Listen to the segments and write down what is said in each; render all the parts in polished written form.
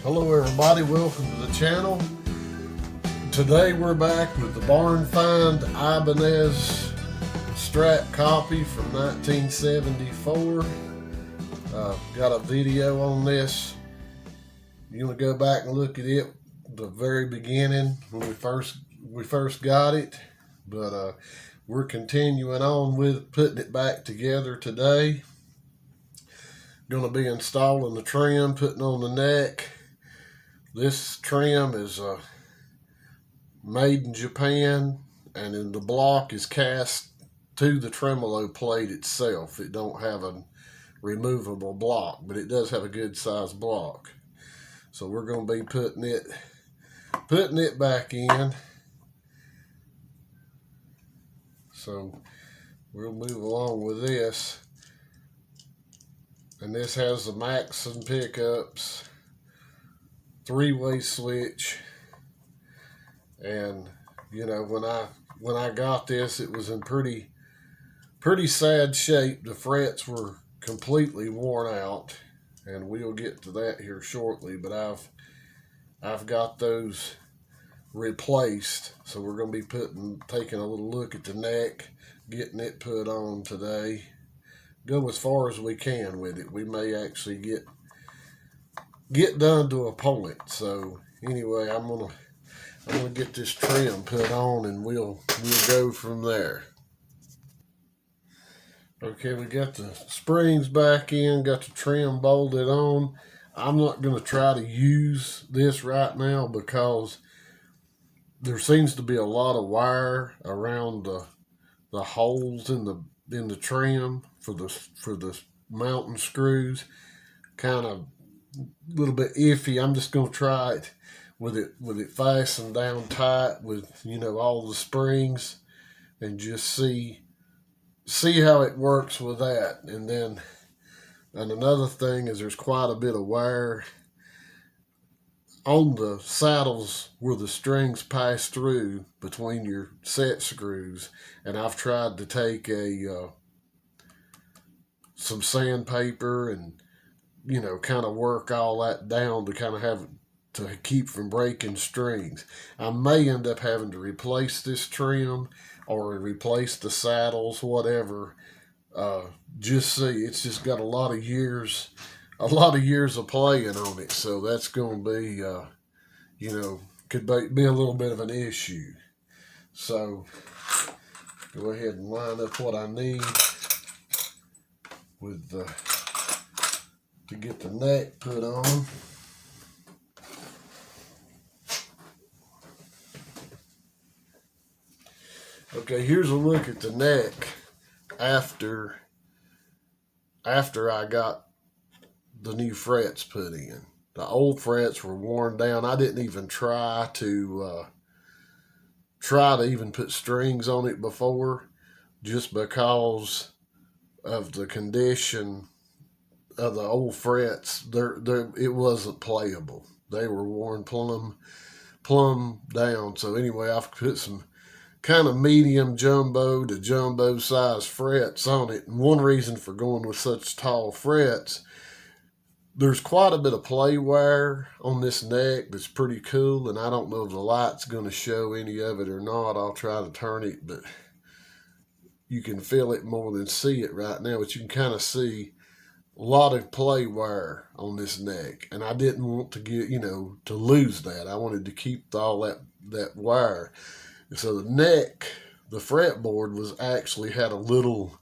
Hello everybody, welcome to the channel. Today we're back with the barn find Ibanez Strat copy from 1974. Got a video on this. You want to go back and look at it the very beginning when we first got it, but we're continuing on with putting it back together today. Going to be installing the trim, putting on the neck. This trim is made in Japan, and then the block is cast to the tremolo plate itself. It don't have a removable block, but it does have a good size block. So we're going to be putting it back in. So we'll move along with this. And this has the Maxim pickups, three-way switch, and you know, when I got this, it was in pretty sad shape. The frets were completely worn out, and we'll get to that here shortly. But I've got those replaced, so we're going to be taking a little look at the neck, getting it put on today. Go as far as we can with it. We may actually get done to a point. So anyway, I'm gonna get this trim put on, and we'll go from there. Okay, we got the springs back in, got the trim bolted on. I'm not gonna try to use this right now because there seems to be a lot of wire around the holes in the trim for the mounting screws. Kind of a little bit iffy. I'm just gonna try it with it fastened down tight with, you know, all the springs, and just see how it works with that. And another thing is there's quite a bit of wire on the saddles where the strings pass through between your set screws, and I've tried to take some sandpaper and, you know, kind of work all that down to kind of have to keep from breaking strings. I may end up having to replace this trim or replace the saddles, whatever. Just see, it's just got a lot of years of playing on it, so that's going to be, you know, could be a little bit of an issue. So go ahead and line up what I need with to get the neck put on. Okay, here's a look at the neck after I got the new frets put in. The old frets were worn down. I didn't even try to even put strings on it before, just because of the condition of the old frets. It wasn't playable. They were worn plumb down. So anyway, I've put some kind of medium jumbo to jumbo size frets on it. And one reason for going with such tall frets, there's quite a bit of play wire on this neck that's pretty cool, and I don't know if the light's going to show any of it or not. I'll try to turn it, but you can feel it more than see it right now. But you can kind of see a lot of play wire on this neck, and I didn't want to to lose that. I wanted to keep all that wire. So the neck, the fretboard actually had a little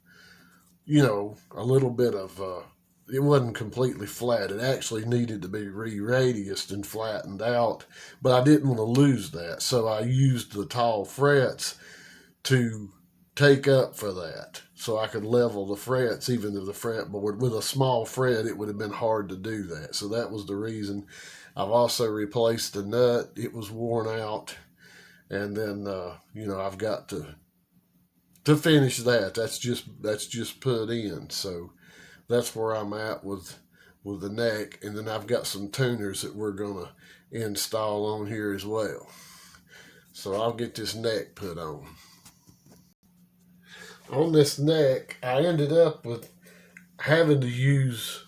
bit of, it wasn't completely flat. It actually needed to be re-radiused and flattened out, but I didn't want to lose that. So I used the tall frets to take up for that, so I could level the frets even to the fretboard. With a small fret, it would have been hard to do that. So that was the reason. I've also replaced the nut. It was worn out. And then, I've got to finish that. That's just put in. So that's where I'm at with the neck. And then I've got some tuners that we're going to install on here as well. So I'll get this neck put on. On this neck, I ended up with having to use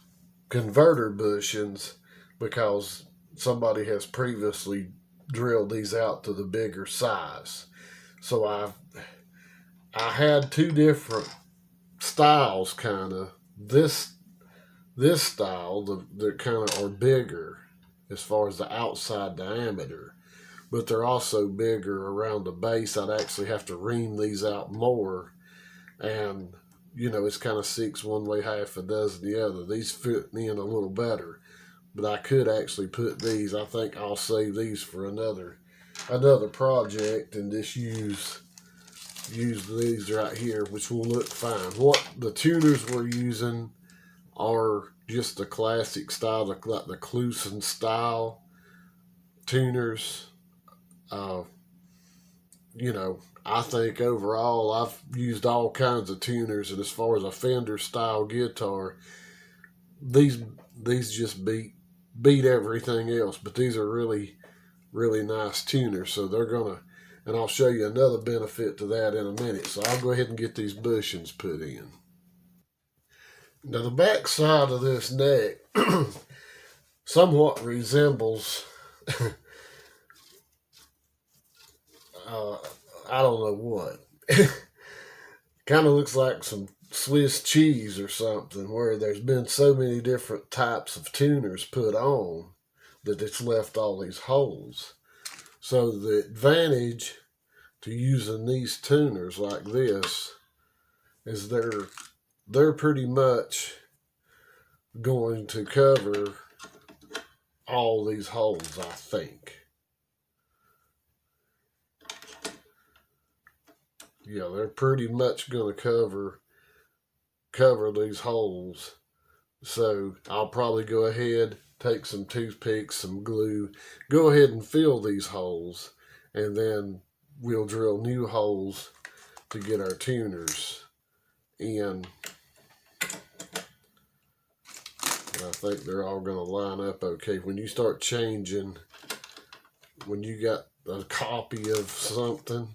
converter bushings because somebody has previously drilled these out to the bigger size. So I had two different styles, kind of. This style, the kind of are bigger as far as the outside diameter, but they're also bigger around the base. I'd actually have to ream these out more, and it's kind of six one way, half a dozen the other. These fit in a little better, but I could actually put these. I think I'll save these for another project and just use these right here, which will look fine. What the tuners we're using are just the classic style, like the Clusen style tuners. I think overall I've used all kinds of tuners, and as far as a Fender style guitar, these just beat everything else. But these are really, really nice tuners, so they're gonna, and I'll show you another benefit to that in a minute. So I'll go ahead and get these bushings put in. Now the back side of this neck somewhat resembles I don't know what. Kind of looks like some Swiss cheese or something, where there's been so many different types of tuners put on that it's left all these holes. So the advantage to using these tuners like this is they're pretty much going to cover all these holes, I think. Yeah, they're pretty much going to cover these holes. So I'll probably go ahead, take some toothpicks, some glue, go ahead and fill these holes, and then we'll drill new holes to get our tuners in. I think they're all going to line up okay. When you start changing, when you got a copy of something,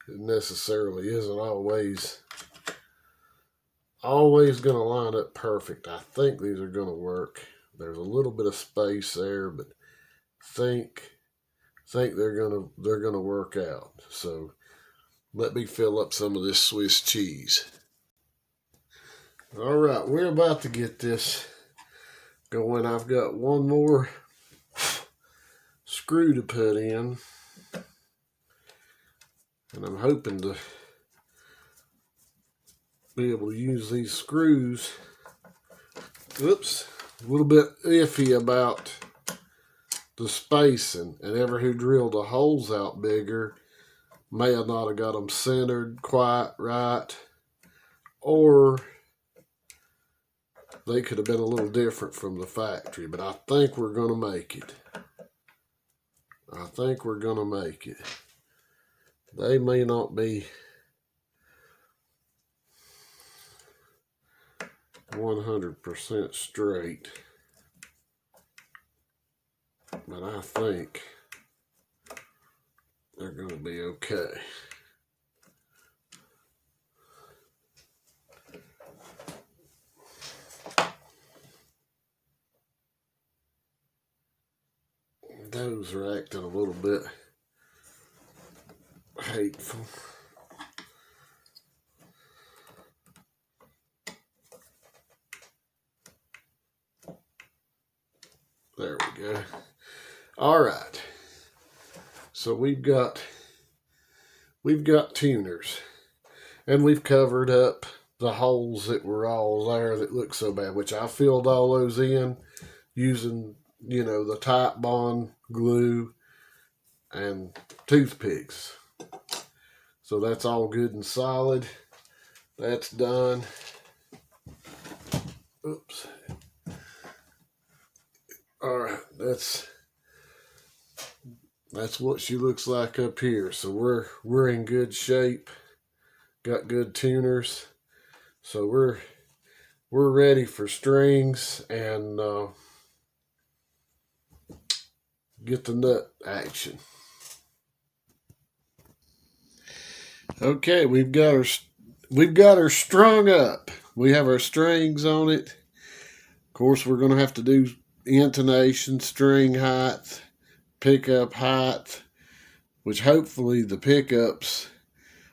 it necessarily isn't always going to line up perfect. I think these are going to work. There's a little bit of space there, but think they're going to work out. So let me fill up some of this Swiss cheese. All right, we're about to get this going. I've got one more screw to put in, and I'm hoping to be able to use these screws. Oops, a little bit iffy about the spacing, and ever who drilled the holes out bigger may have not have got them centered quite right, or they could have been a little different from the factory. But I think we're going to make it. I think we're going to make it. They may not be 100% straight, but I think they're going to be okay. Those are acting a little bit hateful. There we go. All right. So we've got tuners, and we've covered up the holes that were all there that looked so bad, which I filled all those in using, the Type Bond glue and toothpicks. So that's all good and solid. That's done. Oops. All right, that's what she looks like up here. So we're in good shape. Got good tuners. So we're ready for strings and get the nut action. Okay, we've got her strung up. We have our strings on it. Of course, we're going to have to do intonation, string height, pickup height, which hopefully the pickups,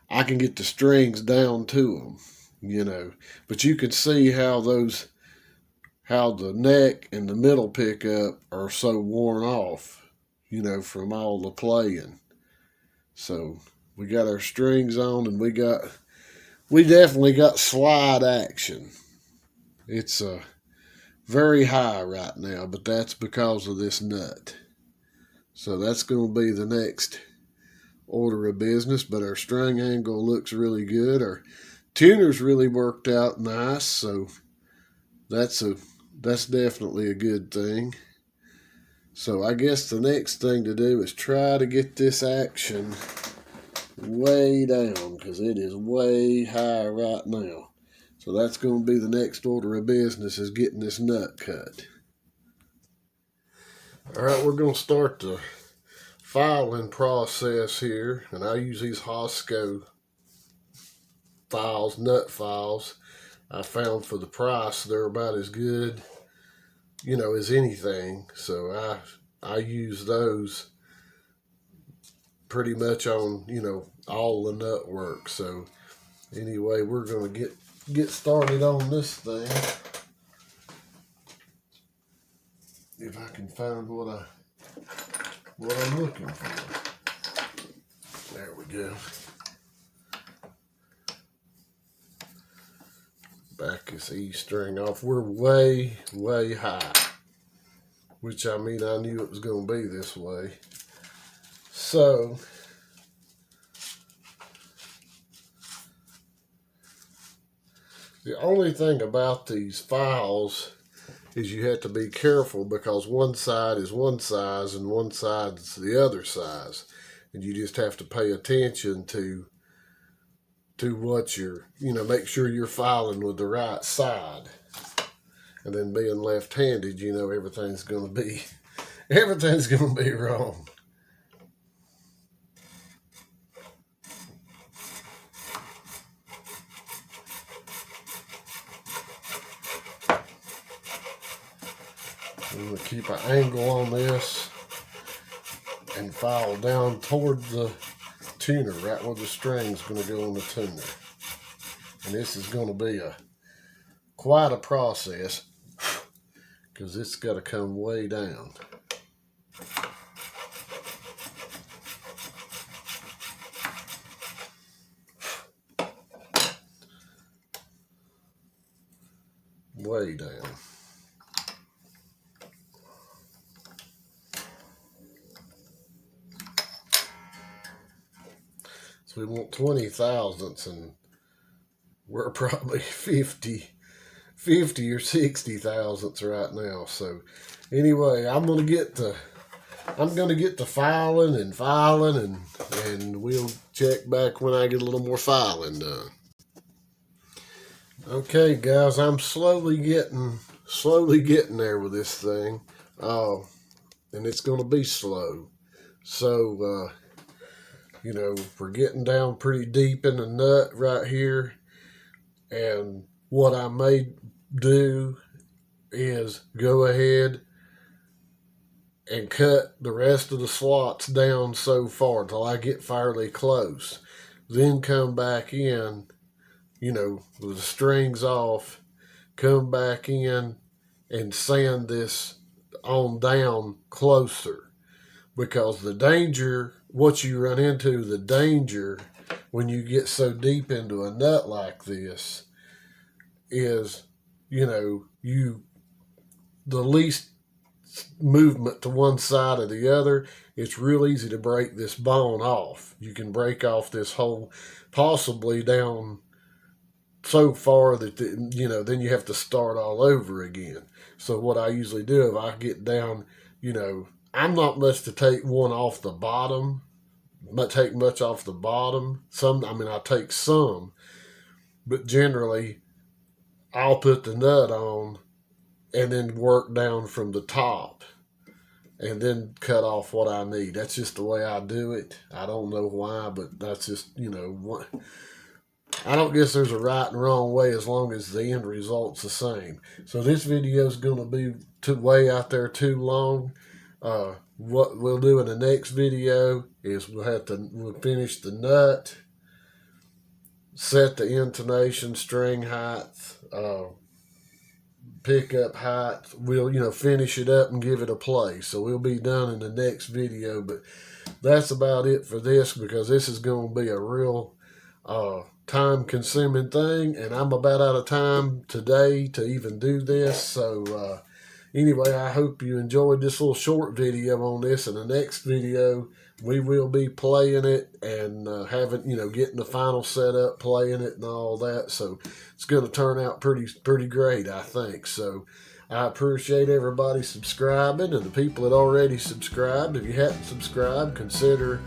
I can get the strings down to them, you know. But you can see how the neck and the middle pickup are so worn off, you know, from all the playing. So we got our strings on, and we definitely got slide action. It's very high right now, but that's because of this nut. So that's going to be the next order of business, but our string angle looks really good. Our tuner's really worked out nice, so that's definitely a good thing. So I guess the next thing to do is try to get this action way down, because it is way high right now. So that's going to be the next order of business, is getting this nut cut. All right, we're going to start the filing process here, and I use these Hosco files, nut files. I found for the price they're about as good, you know, as anything. So I use those pretty much on, you know, all the nut work. So anyway, we're going to get started on this thing. If I can find what I'm looking for. There we go. Back this E string off. We're way, way high. Which, I mean, I knew it was going to be this way. So the only thing about these files is you have to be careful, because one side is one size and one side is the other size. And you just have to pay attention to what you're, you know, make sure you're filing with the right side. And then being left-handed, you know, everything's going to be wrong. I'm going to keep an angle on this and file down toward the tuner, right where the string's going to go on the tuner. And this is going to be quite a process, because it's got to come way down. Way down. So we want 20 thousandths, and we're probably 50 or 60 thousandths right now. So anyway, I'm gonna get the filing, and we'll check back when I get a little more filing done. Okay, guys, I'm slowly getting there with this thing. And it's gonna be slow. So you know, we're getting down pretty deep in the nut right here. And what I may do is go ahead and cut the rest of the slots down so far till I get fairly close. Then come back in, you know, with the strings off, come back in and sand this on down closer. Because the danger, what you run into, the danger when you get so deep into a nut like this is, you know, the least movement to one side or the other, it's real easy to break this bone off. You can break off this hole possibly down so far that, you know, then you have to start all over again. So what I usually do, if I get down, you know, I'm not much to take one off the bottom, but take much off the bottom. I take some, but generally I'll put the nut on and then work down from the top and then cut off what I need. That's just the way I do it. I don't know why, but that's just, you know, I don't guess there's a right and wrong way as long as the end result's the same. So this video is going to be way out there too long. What we'll do in the next video is we'll finish the nut, set the intonation, string height, pickup height. We'll finish it up and give it a play. So we'll be done in the next video. But that's about it for this, because this is going to be a real time-consuming thing, and I'm about out of time today to even do this. So anyway, I hope you enjoyed this little short video on this. In the next video, we will be playing it and getting the final setup, playing it and all that. So it's going to turn out pretty great, I think. So I appreciate everybody subscribing, and the people that already subscribed. If you hadn't subscribed, consider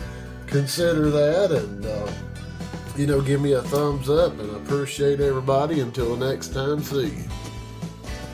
that, and give me a thumbs up. And I appreciate everybody. Until next time, see you.